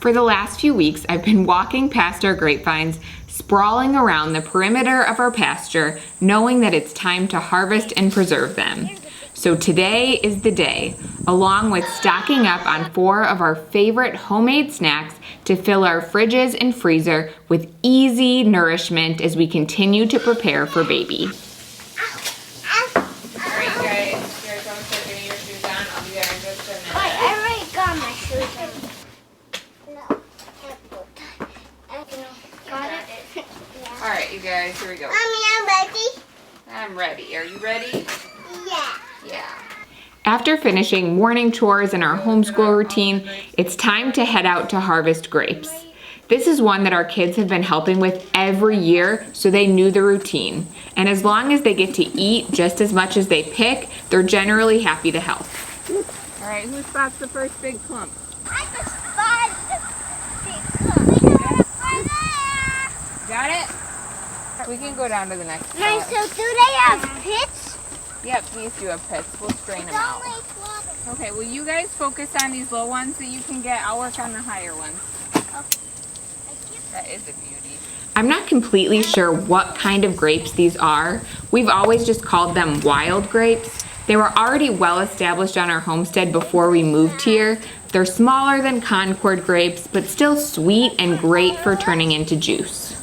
For the last few weeks, I've been walking past our grapevines, sprawling around the perimeter of our pasture, knowing that it's time to harvest and preserve them. So today is the day, along with stocking up on 4 of our favorite homemade snacks to fill our fridges and freezer with easy nourishment as we continue to prepare for baby. Alright you guys want to start getting your shoes on? I'll be there in just a minute. I already got my shoes on. Got it? Yeah. Alright you guys, here we go. Mommy, I'm ready. I'm ready. Are you ready? Yeah. Yeah. After finishing morning chores and our homeschool routine, it's time to head out to harvest grapes. This is one that our kids have been helping with every year, so they knew the routine. And as long as they get to eat just as much as they pick, they're generally happy to help. All right, who spots the first big clump? I just spotted the big clump. Got it? We can go down to the next Mom, spot. so do they have pits? Yep, these do have pits. We'll strain them out. Okay, well you guys focus on these low ones that you can get. I'll work on the higher ones. That is a beauty. I'm not completely sure what kind of grapes these are. We've always just called them wild grapes. They were already well established on our homestead before we moved here. They're smaller than Concord grapes, but still sweet and great for turning into juice.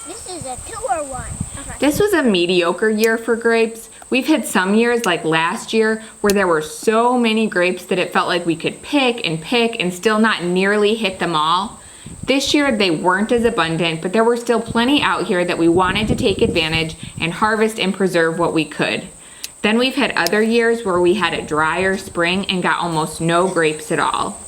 This is a 2 or 1. Okay. This was a mediocre year for grapes. We've had some years like last year where there were so many grapes that it felt like we could pick and still not nearly hit them all. This year they weren't as abundant, but there were still plenty out here that we wanted to take advantage and harvest and preserve what we could. Then we've had other years where we had a drier spring and got almost no grapes at all.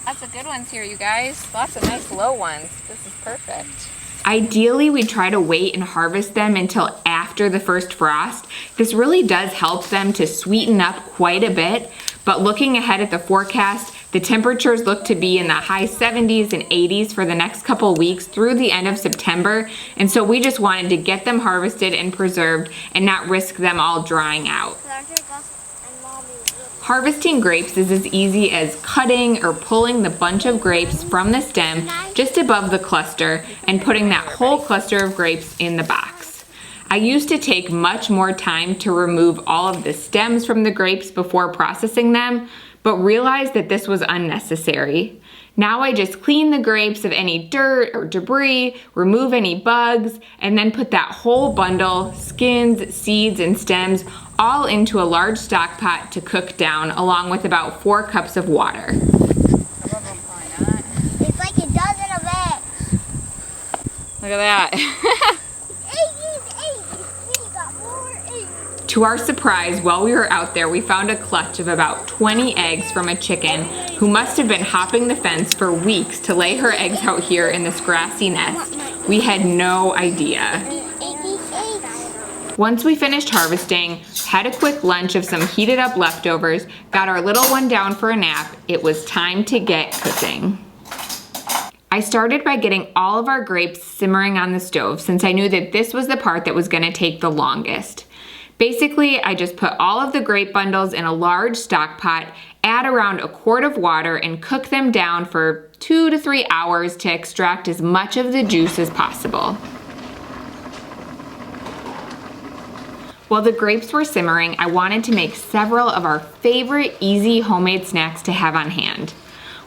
Lots of good ones here, you guys. Lots of nice low ones. This is perfect. Ideally, we try to wait and harvest them until after the first frost. This really does help them to sweeten up quite a bit, but looking ahead at the forecast, the temperatures look to be in the high 70s and 80s for the next couple weeks through the end of September, and so we just wanted to get them harvested and preserved and not risk them all drying out. Harvesting grapes is as easy as cutting or pulling the bunch of grapes from the stem just above the cluster and putting that whole cluster of grapes in the box. I used to take much more time to remove all of the stems from the grapes before processing them, but realized that this was unnecessary. Now I just clean the grapes of any dirt or debris, remove any bugs, and then put that whole bundle, skins, seeds, and stems, all into a large stock pot to cook down, along with about 4 cups of water. It's like a dozen of eggs. Look at that. To our surprise, while we were out there, we found a clutch of about 20 eggs from a chicken who must have been hopping the fence for weeks to lay her eggs out here in this grassy nest. We had no idea. Once we finished harvesting, had a quick lunch of some heated up leftovers, got our little one down for a nap, it was time to get cooking. I started by getting all of our grapes simmering on the stove since I knew that this was the part that was going to take the longest. Basically, I just put all of the grape bundles in a large stock pot, add around a quart of water, and cook them down for 2 to 3 hours to extract as much of the juice as possible. While the grapes were simmering, I wanted to make several of our favorite easy homemade snacks to have on hand.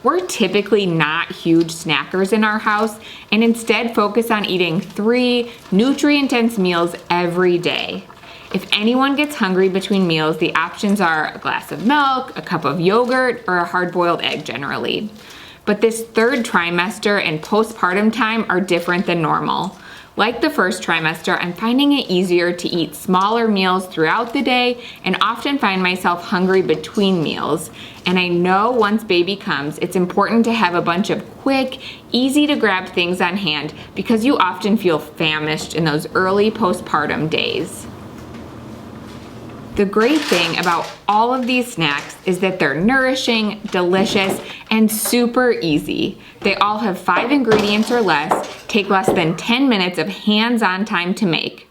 We're typically not huge snackers in our house and instead focus on eating 3 nutrient-dense meals every day. If anyone gets hungry between meals, the options are a glass of milk, a cup of yogurt, or a hard-boiled egg generally. But this 3rd trimester and postpartum time are different than normal. Like the first trimester, I'm finding it easier to eat smaller meals throughout the day and often find myself hungry between meals. And I know once baby comes, it's important to have a bunch of quick, easy to grab things on hand because you often feel famished in those early postpartum days. The great thing about all of these snacks is that they're nourishing, delicious, and super easy. They all have 5 ingredients or less, take less than 10 minutes of hands-on time to make.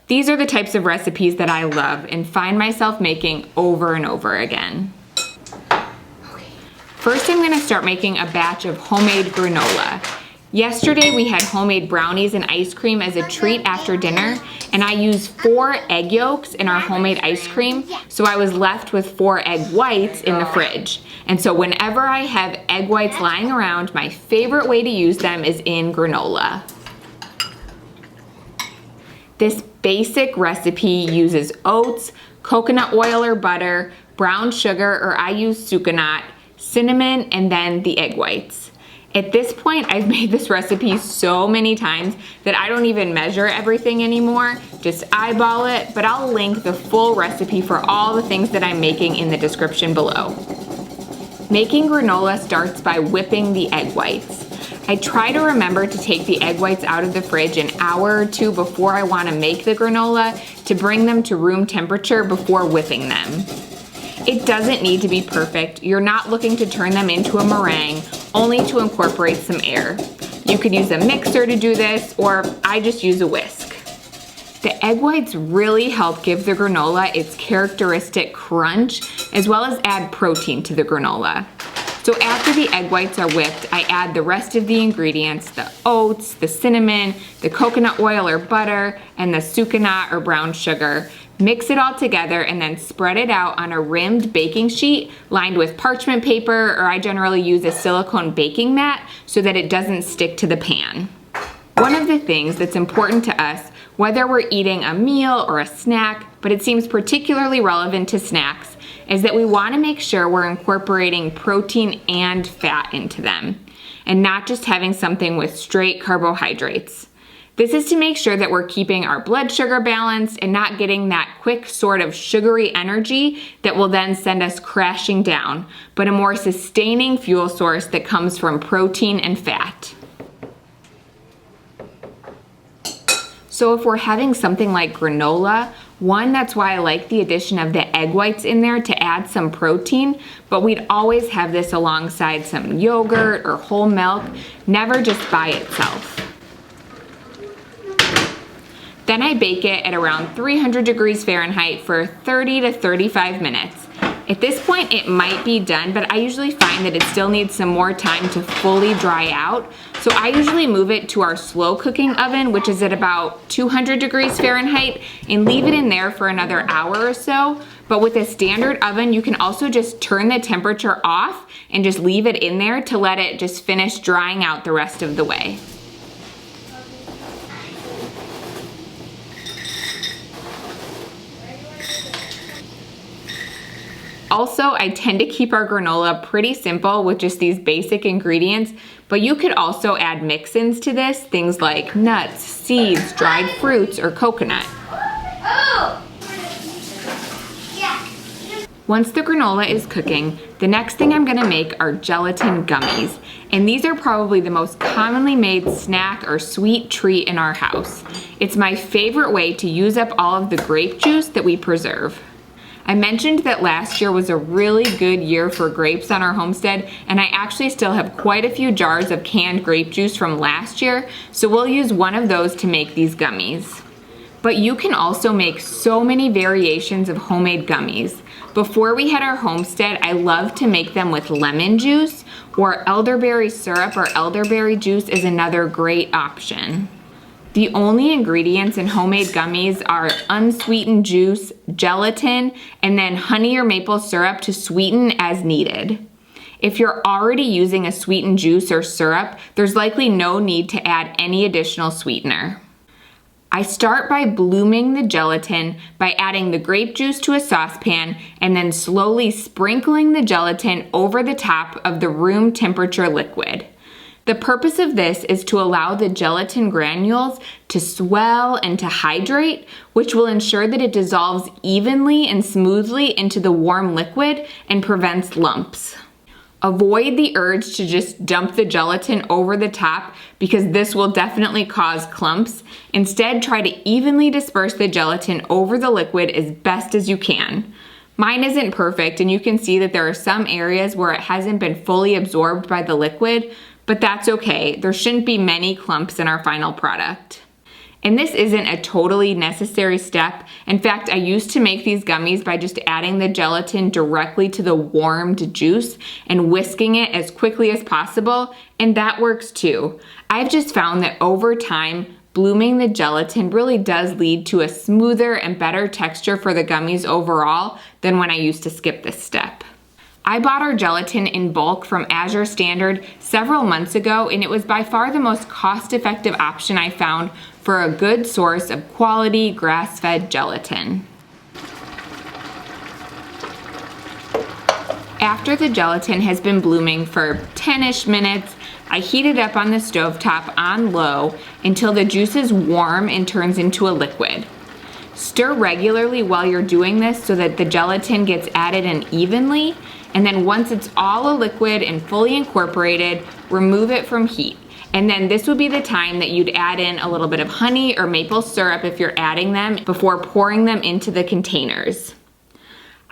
These are the types of recipes that I love and find myself making over and over again. First, I'm gonna start making a batch of homemade granola. Yesterday, we had homemade brownies and ice cream as a treat after dinner, and I used 4 egg yolks in our homemade ice cream, so I was left with 4 egg whites in the fridge. And so whenever I have egg whites lying around, my favorite way to use them is in granola. This basic recipe uses oats, coconut oil or butter, brown sugar, or I use sucanat, cinnamon, and then the egg whites. At this point, I've made this recipe so many times that I don't even measure everything anymore, just eyeball it, but I'll link the full recipe for all the things that I'm making in the description below. Making granola starts by whipping the egg whites. I try to remember to take the egg whites out of the fridge an hour or 2 before I want to make the granola to bring them to room temperature before whipping them. It doesn't need to be perfect. You're not looking to turn them into a meringue, only to incorporate some air. You could use a mixer to do this, or I just use a whisk. The egg whites really help give the granola its characteristic crunch, as well as add protein to the granola. So after the egg whites are whipped, I add the rest of the ingredients, the oats, the cinnamon, the coconut oil or butter, and the sucanat or brown sugar. Mix it all together and then spread it out on a rimmed baking sheet lined with parchment paper, or I generally use a silicone baking mat so that it doesn't stick to the pan. One of the things that's important to us, whether we're eating a meal or a snack, but it seems particularly relevant to snacks, is that we want to make sure we're incorporating protein and fat into them, and not just having something with straight carbohydrates. This is to make sure that we're keeping our blood sugar balanced and not getting that quick sort of sugary energy that will then send us crashing down, but a more sustaining fuel source that comes from protein and fat. So if we're having something like granola, that's why I like the addition of the egg whites in there to add some protein, but we'd always have this alongside some yogurt or whole milk, never just by itself. Then I bake it at around 300 degrees Fahrenheit for 30 to 35 minutes. At this point, it might be done, but I usually find that it still needs some more time to fully dry out. So I usually move it to our slow cooking oven, which is at about 200 degrees Fahrenheit, and leave it in there for another hour or so. But with a standard oven, you can also just turn the temperature off and just leave it in there to let it just finish drying out the rest of the way. Also, I tend to keep our granola pretty simple with just these basic ingredients, but you could also add mix-ins to this, things like nuts, seeds, dried fruits, or coconut. Once the granola is cooking, the next thing I'm gonna make are gelatin gummies. And these are probably the most commonly made snack or sweet treat in our house. It's my favorite way to use up all of the grape juice that we preserve. I mentioned that last year was a really good year for grapes on our homestead, and I actually still have quite a few jars of canned grape juice from last year, so we'll use one of those to make these gummies. But you can also make so many variations of homemade gummies. Before we had our homestead, I loved to make them with lemon juice, or elderberry syrup or elderberry juice is another great option. The only ingredients in homemade gummies are unsweetened juice, gelatin, and then honey or maple syrup to sweeten as needed. If you're already using a sweetened juice or syrup, there's likely no need to add any additional sweetener. I start by blooming the gelatin by adding the grape juice to a saucepan and then slowly sprinkling the gelatin over the top of the room temperature liquid. The purpose of this is to allow the gelatin granules to swell and to hydrate, which will ensure that it dissolves evenly and smoothly into the warm liquid and prevents lumps. Avoid the urge to just dump the gelatin over the top because this will definitely cause clumps. Instead, try to evenly disperse the gelatin over the liquid as best as you can. Mine isn't perfect, and you can see that there are some areas where it hasn't been fully absorbed by the liquid, but that's okay. There shouldn't be many clumps in our final product. And this isn't a totally necessary step. In fact, I used to make these gummies by just adding the gelatin directly to the warmed juice and whisking it as quickly as possible, and that works too. I've just found that over time, blooming the gelatin really does lead to a smoother and better texture for the gummies overall than when I used to skip this step. I bought our gelatin in bulk from Azure Standard several months ago, and it was by far the most cost-effective option I found for a good source of quality grass-fed gelatin. After the gelatin has been blooming for 10-ish minutes, I heat it up on the stovetop on low until the juice is warm and turns into a liquid. Stir regularly while you're doing this so that the gelatin gets added in evenly, and then once it's all a liquid and fully incorporated, remove it from heat. And then this would be the time that you'd add in a little bit of honey or maple syrup if you're adding them before pouring them into the containers.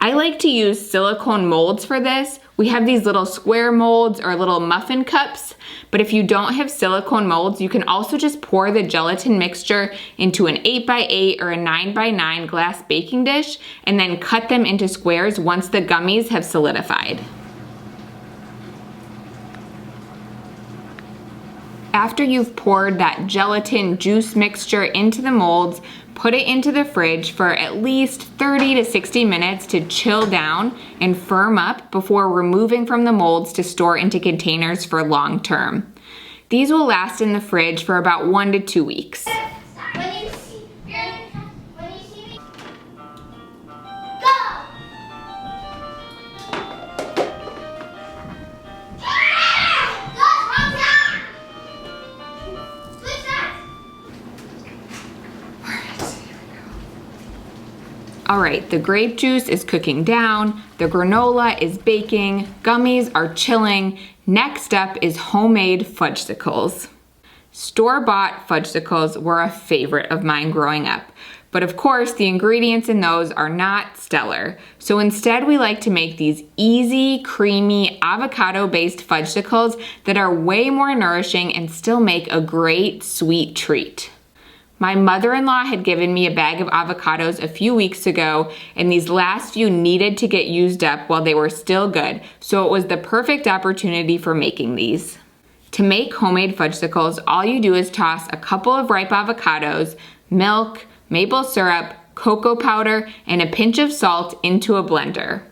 I like to use silicone molds for this. We have these little square molds or little muffin cups, but if you don't have silicone molds, you can also just pour the gelatin mixture into an 8x8 or a 9x9 glass baking dish and then cut them into squares once the gummies have solidified. After you've poured that gelatin juice mixture into the molds, put it into the fridge for at least 30 to 60 minutes to chill down and firm up before removing from the molds to store into containers for long term. These will last in the fridge for about 1 to 2 weeks. When you see me, go! All right, the grape juice is cooking down, the granola is baking, gummies are chilling. Next up is homemade fudgeicles. Store-bought fudgeicles were a favorite of mine growing up, but of course the ingredients in those are not stellar. So instead we like to make these easy, creamy, avocado-based fudgeicles that are way more nourishing and still make a great sweet treat. My mother-in-law had given me a bag of avocados a few weeks ago, and these last few needed to get used up while they were still good, so it was the perfect opportunity for making these. To make homemade fudgeicles, all you do is toss a couple of ripe avocados, milk, maple syrup, cocoa powder, and a pinch of salt into a blender.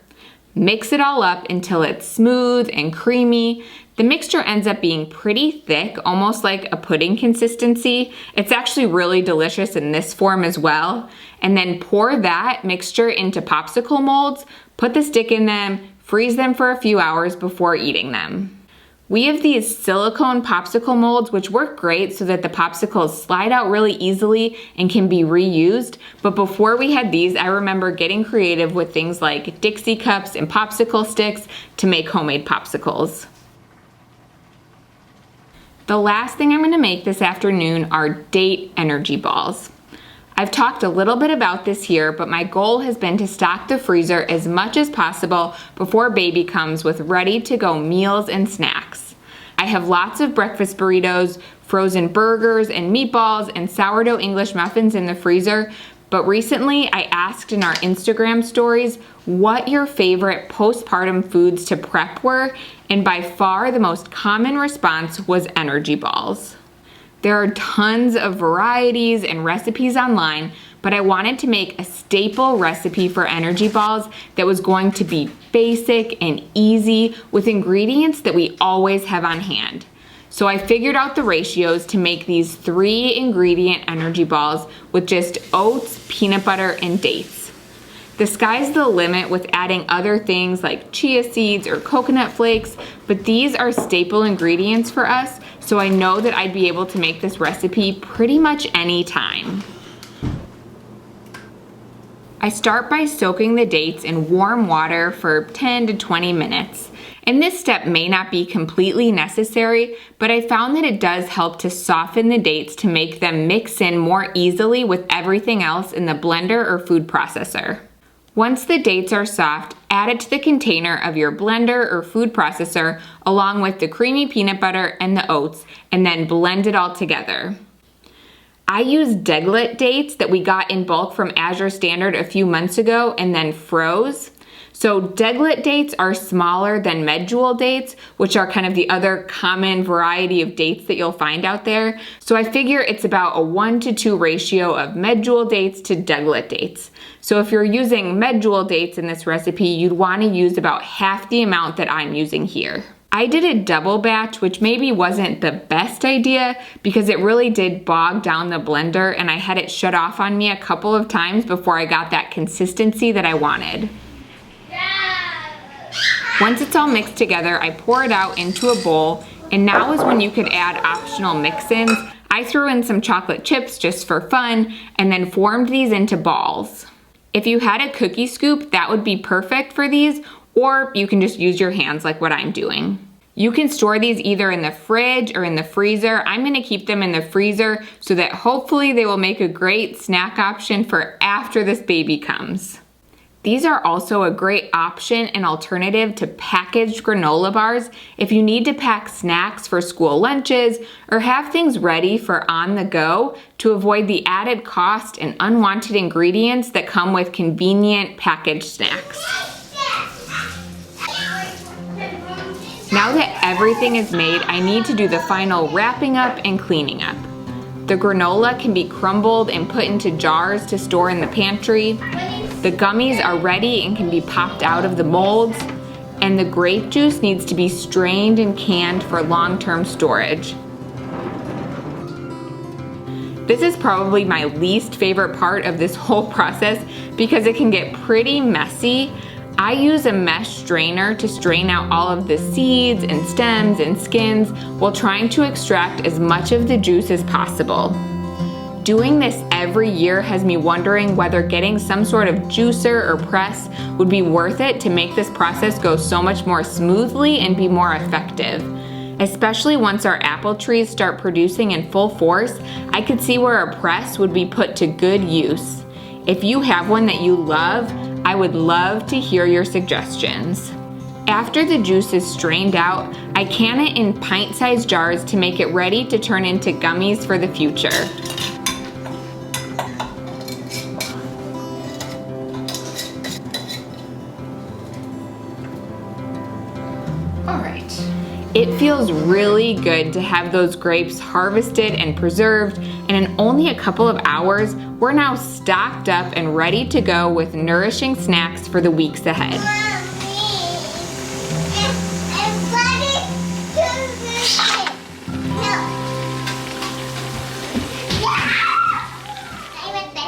Mix it all up until it's smooth and creamy. The mixture ends up being pretty thick, almost like a pudding consistency. It's actually really delicious in this form as well. And then pour that mixture into popsicle molds, put the stick in them, freeze them for a few hours before eating them. We have these silicone popsicle molds which work great so that the popsicles slide out really easily and can be reused. But before we had these, I remember getting creative with things like Dixie cups and popsicle sticks to make homemade popsicles. The last thing I'm going to make this afternoon are date energy balls. I've talked a little bit about this here, but my goal has been to stock the freezer as much as possible before baby comes with ready-to-go meals and snacks. I have lots of breakfast burritos, frozen burgers and meatballs, and sourdough English muffins in the freezer, but recently I asked in our Instagram stories what your favorite postpartum foods to prep were, and by far the most common response was energy balls. There are tons of varieties and recipes online, but I wanted to make a staple recipe for energy balls that was going to be basic and easy with ingredients that we always have on hand. So I figured out the ratios to make these 3 ingredient energy balls with just oats, peanut butter, and dates. The sky's the limit with adding other things like chia seeds or coconut flakes, but these are staple ingredients for us, so I know that I'd be able to make this recipe pretty much any time. I start by soaking the dates in warm water for 10 to 20 minutes. And this step may not be completely necessary, but I found that it does help to soften the dates to make them mix in more easily with everything else in the blender or food processor. Once the dates are soft, add it to the container of your blender or food processor along with the creamy peanut butter and the oats, and then blend it all together. I use deglet dates that we got in bulk from Azure Standard a few months ago and then froze. So deglet dates are smaller than medjool dates, which are kind of the other common variety of dates that you'll find out there. So I figure it's about a 1-to-2 ratio of medjool dates to deglet dates. So if you're using medjool dates in this recipe, you'd want to use about half the amount that I'm using here. I did a double batch, which maybe wasn't the best idea because it really did bog down the blender and I had it shut off on me a couple of times before I got that consistency that I wanted. Once it's all mixed together, I pour it out into a bowl, and now is when you could add optional mix-ins. I threw in some chocolate chips just for fun, and then formed these into balls. If you had a cookie scoop, that would be perfect for these, or you can just use your hands like what I'm doing. You can store these either in the fridge or in the freezer. I'm gonna keep them in the freezer so that hopefully they will make a great snack option for after this baby comes. These are also a great option and alternative to packaged granola bars if you need to pack snacks for school lunches or have things ready for on the go to avoid the added cost and unwanted ingredients that come with convenient packaged snacks. Now that everything is made, I need to do the final wrapping up and cleaning up. The granola can be crumbled and put into jars to store in the pantry. The gummies are ready and can be popped out of the molds, and the grape juice needs to be strained and canned for long-term storage. This is probably my least favorite part of this whole process because it can get pretty messy. I use a mesh strainer to strain out all of the seeds and stems and skins while trying to extract as much of the juice as possible. Doing this every year has me wondering whether getting some sort of juicer or press would be worth it to make this process go so much more smoothly and be more effective. Especially once our apple trees start producing in full force, I could see where a press would be put to good use. If you have one that you love, I would love to hear your suggestions. After the juice is strained out, I can it in pint-sized jars to make it ready to turn into gummies for the future. It feels really good to have those grapes harvested and preserved, and in only a couple of hours, we're now stocked up and ready to go with nourishing snacks for the weeks ahead.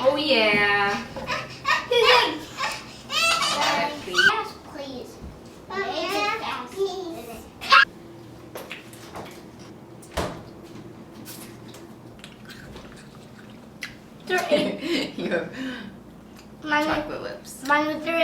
Oh yeah. You have chocolate lips. Mine was